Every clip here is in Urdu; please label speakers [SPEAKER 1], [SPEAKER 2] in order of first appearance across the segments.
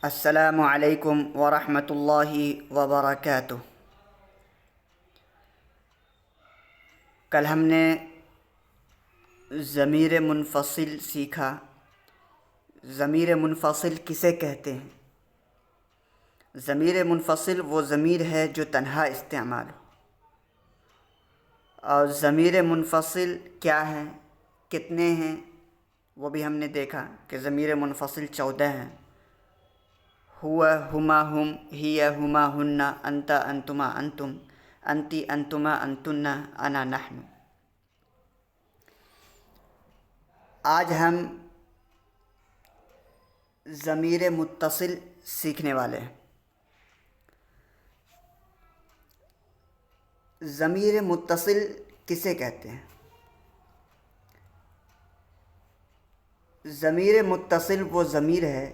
[SPEAKER 1] السلام علیکم ورحمۃ اللہ وبرکاتہ۔ کل ہم نے ضمیر منفصل سیکھا۔ ضمیر منفصل کسے کہتے ہیں؟ ضمیر منفصل وہ ضمیر ہے جو تنہا استعمال ہو۔ اور ضمیر منفصل کیا ہے، کتنے ہیں، وہ بھی ہم نے دیکھا کہ ضمیر منفصل 14 ہیں۔ ہوا ہما ہم، ہی ہما ہن، انت انتما انتم، انتی انتما انتن، انا نحن۔ آج ہم ضمیر متصل سیکھنے والے ہیں۔ ضمیر متصل کسے کہتے ہیں؟ ضمیر متصل وہ ضمیر ہے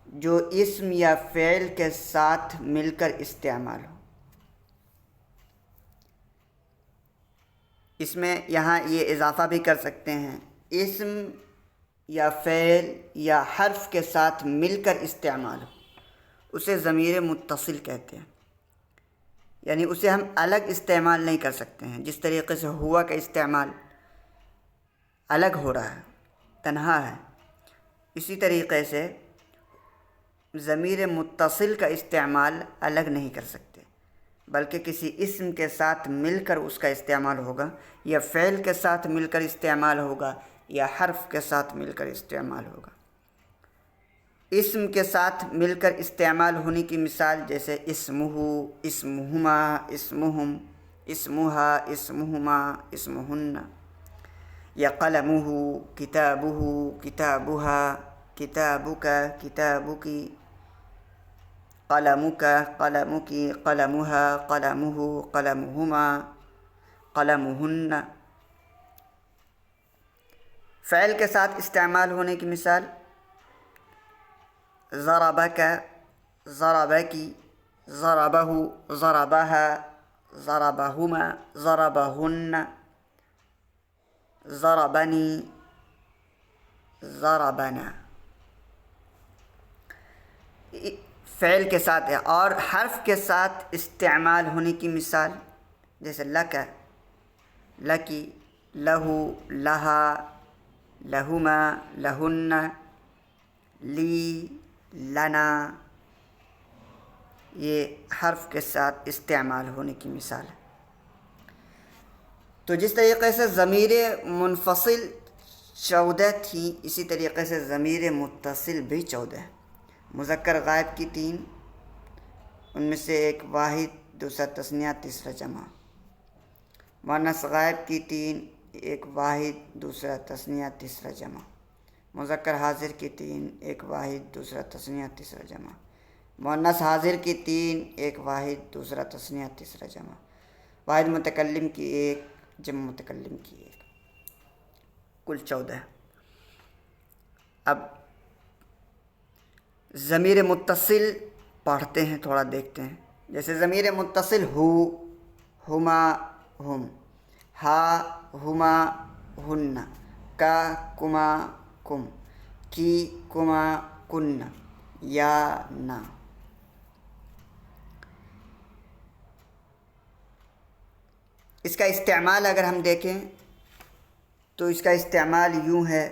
[SPEAKER 1] جو اسم یا فعل کے ساتھ مل کر استعمال ہو۔ اس میں یہاں یہ اضافہ بھی کر سکتے ہیں، اسم یا فعل یا حرف کے ساتھ مل کر استعمال ہو، اسے ضمیر متصل کہتے ہیں۔ یعنی اسے ہم الگ استعمال نہیں کر سکتے ہیں۔ جس طریقے سے ہوا کا استعمال الگ ہو رہا ہے، تنہا ہے، اسی طریقے سے ضمیر متصل کا استعمال الگ نہیں کر سکتے، بلکہ کسی اسم کے ساتھ مل کر اس کا استعمال ہوگا، یا فعل کے ساتھ مل کر استعمال ہوگا، یا حرف کے ساتھ مل کر استعمال ہوگا۔ اسم کے ساتھ مل کر استعمال ہونے کی مثال جیسے اسمہ، اسمہما، اسمہم، اسمہا، اسمہما، اسمہن، یا قلمہ، کتابہ، کتابہا، کتابک، کتابکی، قلمک، قلمکی، قلمہا، قلمہ، قلمہما، قلمہن۔ فعل کے ساتھ استعمال ہونے کی مثال ضربک، ضربکی، ضربہ، ضربہا، ضربہما، ضربہن، ضربنی، ضربنا۔ فعل کے ساتھ ہے۔ اور حرف کے ساتھ استعمال ہونے کی مثال جیسے لک، لکی، لہو، لہا، لہما، لہن، لی، لنا، یہ حرف کے ساتھ استعمال ہونے کی مثال ہے۔ تو جس طریقے سے ضمیر منفصل 14 تھی، اسی طریقے سے ضمیر متصل بھی 14 ہے۔ مذکر غائب کی 3، ان میں سے ایک واحد، دوسرا تثنیہ، تیسرا جمع۔ مؤنث غائب کی 3، ایک واحد، دوسرا تثنیہ، تیسرا جمع۔ مذکر حاضر کی 3، ایک واحد، دوسرا تثنیہ، تیسرا جمع۔ مؤنث حاضر کی 3، ایک واحد، دوسرا تثنیہ، تیسرا جمع۔ واحد متکلم کی 1، جمع متکلم کی 1، کل 14۔ اب ضمیر متصل پڑھتے ہیں، تھوڑا دیکھتے ہیں۔ جیسے ضمیر متصل ہو، ہما، ہم، ہا، ہما، ہن، کا، کما، کم، کی، کما، کن، یا، نا۔ اس کا استعمال اگر ہم دیکھیں تو اس کا استعمال یوں ہے،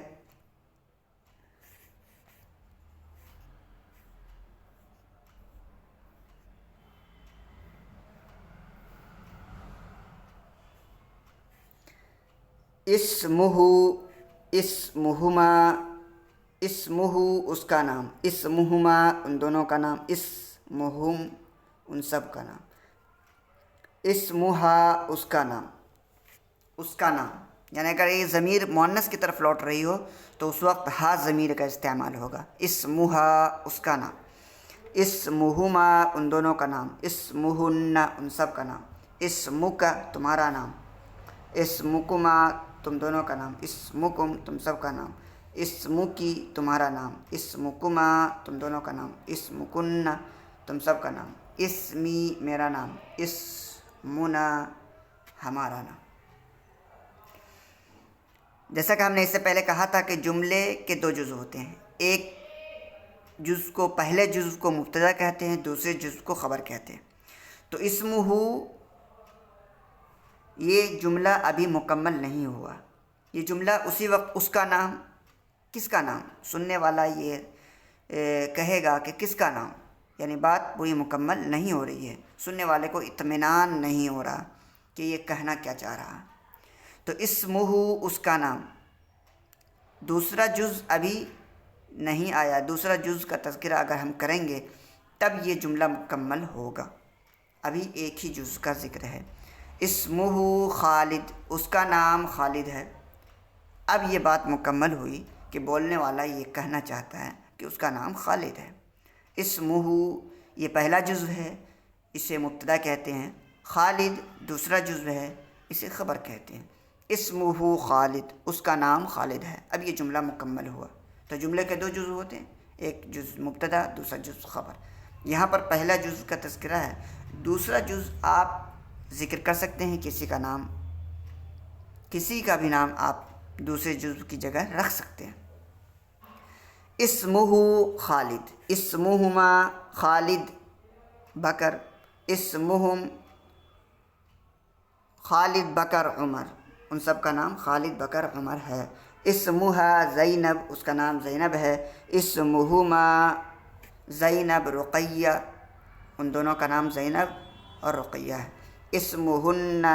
[SPEAKER 1] اسمہ، اسمہما، اسمہ اس کا نام، اسمہما ان دونوں کا نام، اسمہم ان سب کا نام، اسمہا اس کا نام، اس کا نام۔ یعنی اگر یہ ضمیر مؤنث کی طرف لوٹ رہی ہو تو اس وقت ہا ضمیر کا استعمال ہوگا۔ اسمہا اس کا نام، اسمہما ان دونوں کا نام، اسمہن ان سب کا نام، اسمک تمہارا نام، اسمکما تم دونوں کا نام، اسمکم تم سب کا نام، اسمکی تمہارا نام، اسمکما تم دونوں کا نام، اسمکن تم سب کا نام، اسمی میرا نام، اسمنا ہمارا نام۔ جیسا کہ ہم نے اس سے پہلے کہا تھا کہ جملے کے 2 جزو ہوتے ہیں، ایک جز کو پہلے جز کو مبتدا کہتے ہیں، دوسرے جز کو خبر کہتے ہیں۔ تو اسمہ، یہ جملہ ابھی مکمل نہیں ہوا، یہ جملہ اسی وقت اس کا نام، کس کا نام؟ سننے والا یہ کہے گا کہ کس کا نام، یعنی بات پوری مکمل نہیں ہو رہی ہے، سننے والے کو اطمینان نہیں ہو رہا کہ یہ کہنا کیا چاہ رہا۔ تو اسمہ، اس کا نام، دوسرا جز ابھی نہیں آیا، دوسرا جز کا تذکرہ اگر ہم کریں گے تب یہ جملہ مکمل ہوگا، ابھی ایک ہی جز کا ذکر ہے۔ اسمہ خالد، اس کا نام خالد ہے۔ اب یہ بات مکمل ہوئی کہ بولنے والا یہ کہنا چاہتا ہے کہ اس کا نام خالد ہے۔ اسمہ، یہ پہلا جزو ہے، اسے مبتدا کہتے ہیں۔ خالد دوسرا جزو ہے، اسے خبر کہتے ہیں۔ اسمہ خالد، اس کا نام خالد ہے۔ اب یہ جملہ مکمل ہوا۔ تو جملے کے دو جزو ہوتے ہیں، ایک جز مبتدا، دوسرا جز خبر۔ یہاں پر پہلا جز کا تذکرہ ہے، دوسرا جز آپ ذکر کر سکتے ہیں کسی کا نام، کسی کا بھی نام آپ دوسرے جز کی جگہ رکھ سکتے ہیں۔ اسمہ خالد، اسمہما خالد بکر، اسمہم خالد بکر عمر، ان سب کا نام خالد بکر عمر ہے۔ اسمہا زینب، اس کا نام زینب ہے۔ اسمہما زینب رقیہ، ان دونوں کا نام زینب اور رقیہ ہے۔ اسمہن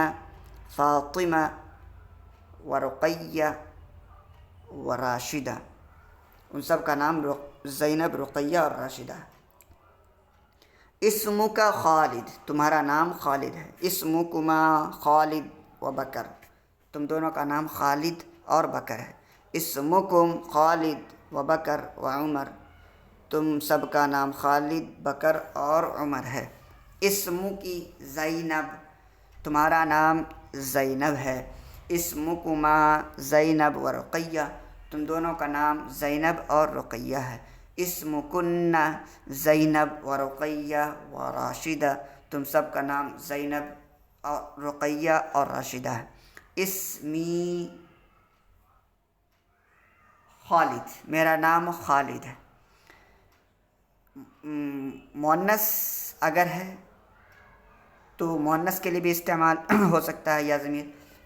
[SPEAKER 1] فاطمہ ورقیہ وراشدہ، ان سب کا نام زینب، رقیہ اور راشدہ ہے۔ اسمک خالد، تمہارا نام خالد ہے۔ اسمکما خالد و بکر، تم دونوں کا نام خالد اور بکر ہے۔ اسمکم خالد و بکر و عمر، تم سب کا نام خالد، بکر اور عمر ہے۔ اسمکی زینب، تمہارا نام زینب ہے۔ اسمکما زینب و رقیہ، تم دونوں کا نام زینب اور رقیہ ہے۔ اسمکن زینب و رقیہ و راشدہ، تم سب کا نام زینب اور رقیہ اور راشدہ ہے۔ اسمی خالد، میرا نام خالد ہے۔ مؤنث اگر ہے تو مؤنث کے لیے بھی استعمال ہو سکتا ہے یا ضمیر۔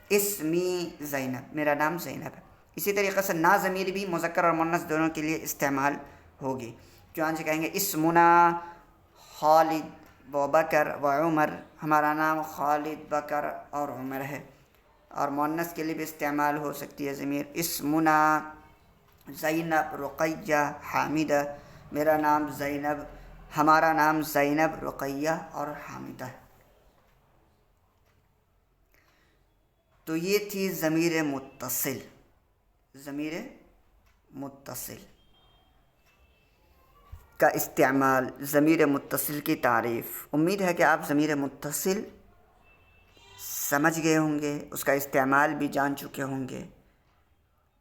[SPEAKER 1] اسمی زینب، میرا نام زینب ہے۔ اسی طریقے سے نا ضمیر بھی مذکر اور مؤنث دونوں کے لیے استعمال ہوگی، چنانچہ کہیں گے اسمنا خالد و بکر و عمر، ہمارا نام خالد، بکر اور عمر ہے۔ اور مؤنث کے لیے بھی استعمال ہو سکتی ہے ضمیر، اسمنا زینب رقیہ حامدہ، میرا نام زینب، ہمارا نام زینب، رقیہ اور حامدہ ہے۔ تو یہ تھی ضمیر متصل، ضمیر متصل کا استعمال، ضمیر متصل کی تعریف۔ امید ہے کہ آپ ضمیر متصل سمجھ گئے ہوں گے، اس کا استعمال بھی جان چکے ہوں گے۔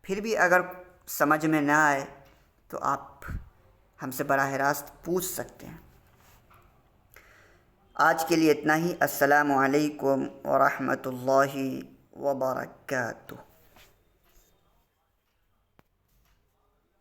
[SPEAKER 1] پھر بھی اگر سمجھ میں نہ آئے تو آپ ہم سے براہ راست پوچھ سکتے ہیں۔ آج کے لیے اتنا ہی۔ السلام علیکم ورحمۃ اللہ وبرکاتہ۔